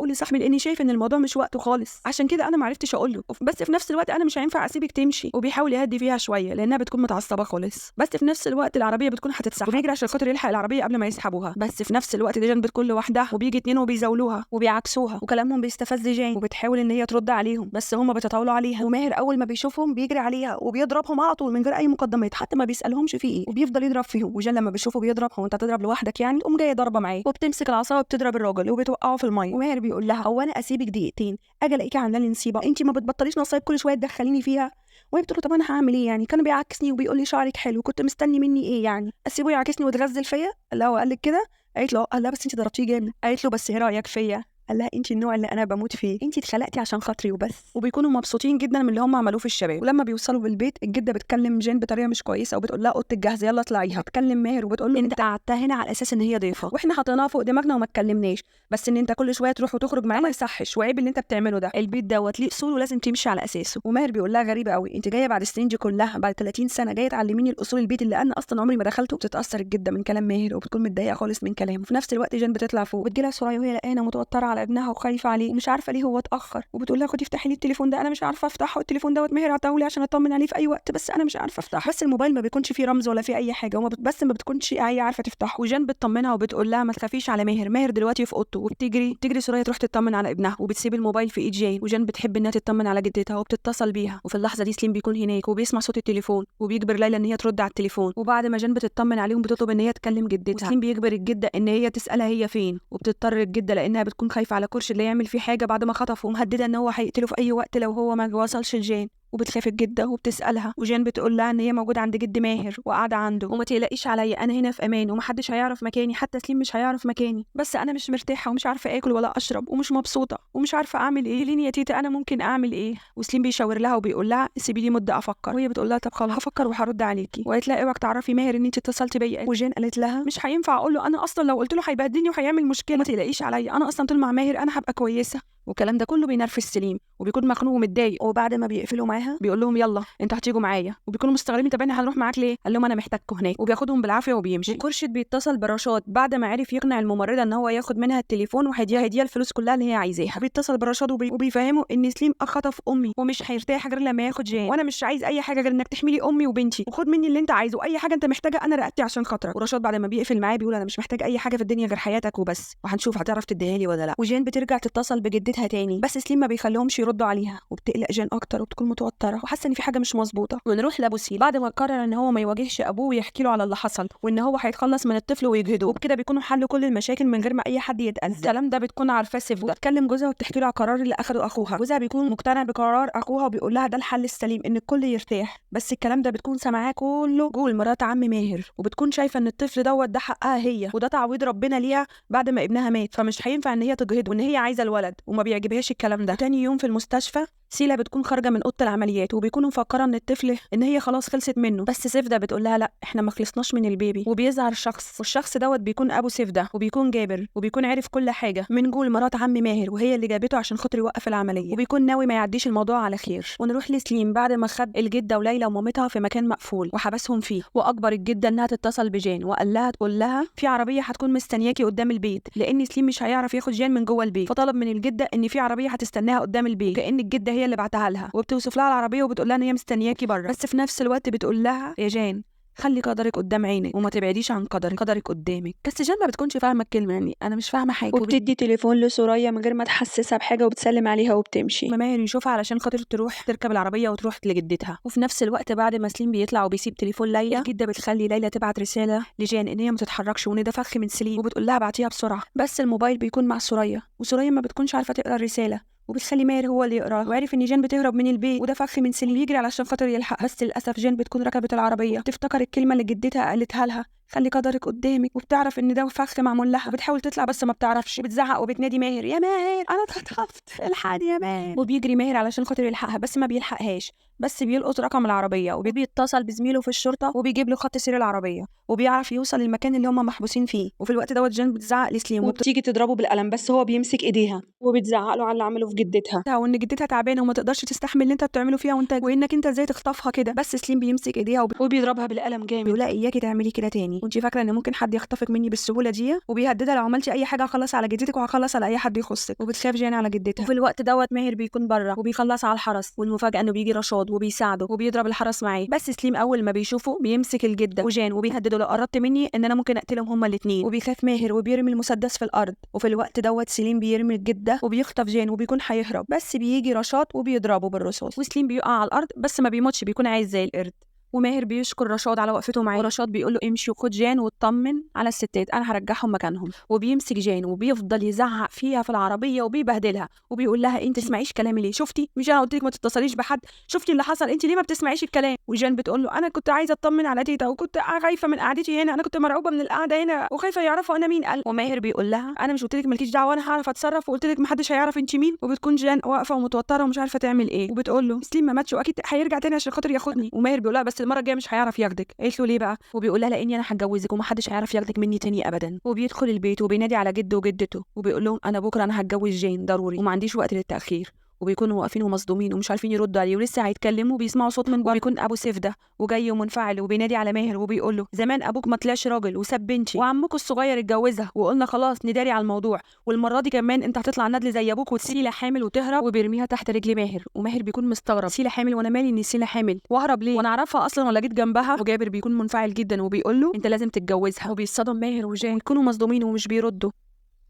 اقول لصاحبي لاني شايف ان الموضوع مش وقته خالص، عشان كده انا ما عرفتش اقول له. بس في نفس الوقت انا مش هينفع اسيبك تمشي. وبيحاول يهدي فيها شويه لانها بتكون متعصبه خالص. بس في نفس الوقت العربيه بتكون هتتسحب وبيجري عشان خاطر يلحق العربيه قبل ما يسحبوها. بس في نفس الوقت جان بتكون لوحدها وبيجي اتنين وبيزاولوها وبيعكسوها وكلامهم بيستفز جان وبتحاول ان هي ترد عليهم بس هم بيتطاولوا عليها. وماهر اول ما بيشوفهم بيجري عليها وبيضربهم على طول من غير اي مقدمات، حتى ما بيسالهمش في ايه، وبيفضل يضرب فيهم. وجان لما بيشوفه بيضرب، هو انت تضرب لوحدك يعني؟ تقوم جايه ضربه معاه وبتمسك العصا وبتضرب الراجل وبتوقعه في الميه. وماهر بيقول لها هو انا اسيبك دقيقتين اجي الاقيكي عامله لي نصيبه؟ انت ما بتبطليش نصايب كل شويه تدخليني فيها. وهي بتقول له طب انا هعمل ايه يعني؟ كان بيعكسني وبيقول لي شعرك حلو، كنت مستني مني ايه يعني؟ اسيبه يعكسني ويتغزل فيا؟ لا هو قال لك كده؟ قالت له قال لها بس انت ضربتيه جامد. قالت له بس ايه رايك فيا؟ قال لها انت النوع اللي انا بموت فيه، انت اتخلقتي عشان خاطري وبس. وبيكونوا مبسوطين جدا من اللي هم عملوه في الشباب. ولما بيوصلوا بالبيت الجده بتكلم جين بطريقه مش كويسه وبتقول لها اوضتك جاهزه يلا اطلعيها. بتكلم ماهر وبتقول له انت قعدتها هنا على اساس ان هي ضيفه واحنا حطيناها فوق دماغنا وما اتكلمناش، بس ان انت كل شويه تروح وتخرج معانا ما يصحش، وعيب اللي انت بتعمله ده. البيت دوت ليه اصول ولازم تمشي على اساسه. وماهر بيقول لها غريبه قوي، انت جايه بعد السنين دي كلها، بعد 30 سنه جايه تعلميني الاصول البيت اللي انا اصلا عمري ما دخلته. بتتاثر الجده من كلام ماهر وبتكون متضايقه خالص من كلامه. في نفس الوقت جين بتطلع فوق وبتجيلها سرايا وهي لقانه متوتره على ابنها وخايفه عليه ومش عارفه ليه هو اتاخر. وبتقول لها خدي افتحي لي التليفون ده، انا مش عارفه افتحه، التليفون دوت ماهر عطاهولي عشان اطمن عليه في اي وقت بس انا مش عارفه افتحه. بس الموبايل ما بيكونش فيه رمز ولا فيه اي حاجه بس ما بتكونش هي عارفه تفتحه. وجان بتطمنها وبتقول لها ما تخافيش على ماهر، ماهر دلوقتي في اوضته. وبتجري سرايا تروح تطمن على ابنها وبتسيب الموبايل في ايد جان. وجان بتحب انها تطمن على جدتها وبتتصل بيها. وفي اللحظه دي سليم بيكون هناك وبيسمع صوت التليفون وبيجبر ليلى ان هي ترد على التليفون. وبعد ما جان بتطمن عليهم بتطلب ان هي تكلم جدتها. وسليم بيجبر الجده ان هي تسالها هي فين، وبتضطر الجده لانها بتكون خايفه على كرش اللي يعمل فيه حاجه بعد ما خطفه ومهدده ان هو هيقتله في اي وقت لو هو ما وصلش لجان. وبتخاف الجده وبتسالها وجان بتقول لها ان هي موجوده عند جد ماهر وقاعده عنده وما تقلقيش عليا انا هنا في امان ومحدش هيعرف مكاني، حتى سليم مش هيعرف مكاني. بس انا مش مرتاحه ومش عارفه اكل ولا اشرب ومش مبسوطه ومش عارفه اعمل ايه. ليني يا تيتا انا ممكن اعمل ايه؟ وسليم بيشاور لها وبيقول لها سيبي لي مده افكر. وهي بتقول لها طب خلاص هفكر وهرد عليكي. وقالت لها اوعك تعرفي ماهر ان انت اتصلتي بيا. وجان قالت لها مش هينفع اقول له، انا اصلا لو قلت له هيبهدلني وهيعمل مشكله. ما تقلقيش عليا انا اصلا طول مع ماهر انا هبقى كويسه. والكلام ده كله بينرفز سليم وبيكون مخنوق ومتضايق. وبعد ما بيقفلوا معاها بيقول لهم يلا انتوا هتيجوا معايا. وبيكونوا مستغربين طب احنا هنروح معاك ليه؟ قال لهم انا محتاجكم هناك. وبياخدهم بالعافيه وبيمشي. وخورشيد بيتصل برشاد بعد ما عرف يقنع الممرضه ان هو ياخد منها التليفون وهيديها الفلوس كلها اللي هي عايزاها. بيتصل برشاد وبيفهمه ان سليم خطف امي ومش هيرتاح غير لما ياخد جان، وانا مش عايز اي حاجه غير انك تحميلي امي وبنتي وخد مني اللي انت عايزه، اي حاجه انت محتاجها انا رقبتي عشان خاطرك. ورشاد بعد ما بيقفل معاه بيقول انا مش محتاج اي حاجه في الدنيا غير حياتك وبس، وهنشوف هتعرف تديها لي ولا لا. وجان بترجع تتصل بجدتها تاني بس سليم ما بيخليهمش يردوا عليها وبتقلق جان اكتر وبتكون متوتره وحاسه ان في حاجه مش مظبوطه. ونروح لابو سيل بعد ما قرر ان هو ما يواجهش ابوه ويحكي له على اللي حصل وان هو هيتخلص من الطفل ويجهده، وبكده بيكونوا حلوا كل المشاكل من غير ما اي حد يتاذى. الكلام ده بتكون عارفاه سيفدا. بتكلم جوزها وبتحكي له على القرار اللي اخده اخوها. جوزها بيكون مقتنع بقرار اخوها وبيقول لها ده الحل السليم ان الكل يرتاح. بس الكلام ده بتكون سامعاه كله جول مرات عم ماهر وبتكون شايفه ان الطفل دوت ده حقها هي وده تعويض ربنا ليها بعد ما ابنها مات، فمش هينفع ان هي تجهده وان هي عايزه الولد وما بيعجبهاش الكلام ده. تاني يوم في المستشفى سيلا بتكون خارجه من اوضه العمليات وبيكونوا مفكره ان الطفل ان هي خلاص خلصت منه، بس سيفدا بتقول لها لا احنا ما خلصناش من البيبي. وبيظهر شخص والشخص دوت بيكون ابو سيفدا وبيكون جابر وبيكون عارف كل حاجه من جول مرات عم ماهر وهي اللي جابته عشان خاطر يوقف العمليه وبيكون ناوي ما يعديش الموضوع على خير. ونروح لسليم بعد ما خد الجده وليلى ومامتها في مكان مقفول وحبسهم فيه واجبر الجده انها تتصل بجان وقال لها تقول لها في عربيه هتكون مستنياكي قدام البيت لان سليم مش هيعرف ياخد جان من جوه البيت، فطلب من الجده ان في عربيه هتستناها قدام البيت كأن الجده هي اللي بعتها لها وبتوصف لها العربيه وبتقول لها ان هي مستنياكي بره. بس في نفس الوقت بتقول لها يا جان خلي قدرك قدام عينك وما تبعديش عن قدرك قدامك. بس جان ما بتكونش فاهمه الكلمه يعني انا مش فاهمه حاجه وبتدي تليفون لسوريا من غير ما تحسسها بحاجه وبتسلم عليها وبتمشي. ماهر يشوفها علشان خاطر تروح تركب العربيه وتروح لجدتها. وفي نفس الوقت بعد ما سليم بيطلع وبيسيب تليفون ليلى الجده بتخلي ليلى تبعت رساله لجان ان هي ما تتحركش وان ده فخ من سليم وبتقول لها ابعتيها بسرعه. بس الموبايل بيكون مع سوريا وسوريا ما بتكونش عارفه تقرا الرساله وبتخلي ماهر هو اللي يقراه وعرف ان جان بتهرب من البيت وده فخ من سليم يجري علشان خاطر يلحق. بس للاسف جان بتكون ركبت العربيه تفتكر الكلمه اللي جدتها قالتها لها خلي قدرك قدامك وبتعرف ان ده فخ معمول لها وبتحاول تطلع بس ما بتعرفش وبتزعق وبتنادي ماهر يا ماهر انا اتخطفت الحقني يا ماهر. وبيجري ماهر علشان خاطر يلحقها بس ما بيلحقهاش بس بيلقط رقم العربيه وبيتصل بزميله في الشرطه وبيجيب له خط سير العربيه وبيعرف يوصل للمكان اللي هم محبوسين فيه. وفي الوقت دوت جان بتزعق لسليم وبتيجي تضربه بالقلم بس هو بيمسك ايديها وبتزعق له على اللي عمله في جدتها وان جدتها تعبانه وما تقدرش تستحمل اللي انت بتعمله فيها وانك انت ازاي تخطفها كده. بس سليم بيمسك ايديها وبيضربها بالقلم جامد ولا اياكي تعملي كده تاني مني، وانت فاكره ان ممكن حد يخطفك مني بالسهوله دي؟ وبيهددها لو عملتي اي حاجه هخلص على جدتك وهخلص على اي حد يخصك. وبتخاف جان على جدتها. وفي الوقت دوت ماهر بيكون بره وبيخلص على الحرس، والمفاجاه انه بيجي رشاد وبيساعده وبيضرب الحرس معاه. بس سليم اول ما بيشوفه بيمسك الجده وجان وبيهدده لو قربت مني ان انا ممكن اقتلهم هما الاثنين. وبيخاف ماهر وبيرمي المسدس في الارض. وفي الوقت دوت سليم بيرمي الجده وبيخطف جان وبيكون هيهرب، بس بيجي رشاد وبيضربه بالرصاص وسليم بيقع على الارض بس ما بيموتش، بيكون عايز زي القرد. وماهر بيشكر رشاد على وقفته معاه، ورشاد بيقول له امشي وخد جان واطمن على الستات، انا هرجعهم مكانهم. وبيمسك جان وبيفضل يزعق فيها في العربيه وبيبهدلها وبيقول لها انت تسمعيش كلامي ليه؟ شفتي؟ مش انا قلت لك ما تتصليش بحد؟ شفتي اللي حصل؟ انت ليه ما بتسمعيش الكلام؟ وجان بتقول له انا كنت عايزه اطمن على تيتا وكنت خايفه من قعدتي هنا، انا كنت مرعوبه من القعده هنا وخايفه يعرفوا انا مين. قال وماهر بيقول لها انا مش قلت لك مالكيش دعوه، انا هعرف اتصرف، وقلت لك ما حدش هيعرف انت مين. وبتكون جان واقفه ومتوتره ومش عارفه تعمل ايه، وبتقول له سليم ما ماتش واكيد هيرجع تاني عشان خاطر ياخدني. وماهر بيقول لها بس المره الجايه مش هيعرف ياخدك. قالت له ليه بقى؟ وبيقول لها لاني انا هتجوزك ومحدش هيعرف ياخدك مني تاني ابدا. وبيدخل البيت وبينادي على جده وجدته وبيقول لهم انا بكره انا هتجوز جين ضروري وما عنديش وقت للتاخير. وبيكونوا واقفين ومصدومين ومش عارفين يردوا عليه ولسه هيتكلموا بيسمعوا صوت من بره. وبيكون ابو سيف ده وجاي ومنفعل وبينادي على ماهر وبيقول له زمان ابوك ما طلعش راجل وساب بنتي وعمك الصغير اتجوزها وقلنا خلاص نداري على الموضوع، والمره دي كمان انت هتطلع ندل زي ابوك وتسيلة حامل وتهرب. وبيرميها تحت رجل ماهر وماهر بيكون مستغرب، سيلة حامل وانا مالي ان سيلة حامل واهرب ليه وانا اعرفها اصلا ولا جيت جنبها؟ وجابر بيكون منفعل جدا وبيقول له انت لازم تتجوزها. وبيصطدم ماهر وجان يكونوا مصدومين ومش بيردوا.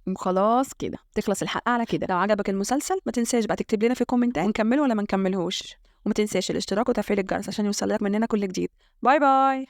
وخلاص كده تخلص الحلقة على كده. لو عجبك المسلسل ما تنساش بقى تكتب لنا في الكومنتات نكمله ولا ما نكملهوش، وما تنساش الاشتراك وتفعيل الجرس عشان يوصل لك مننا كل جديد. باي باي.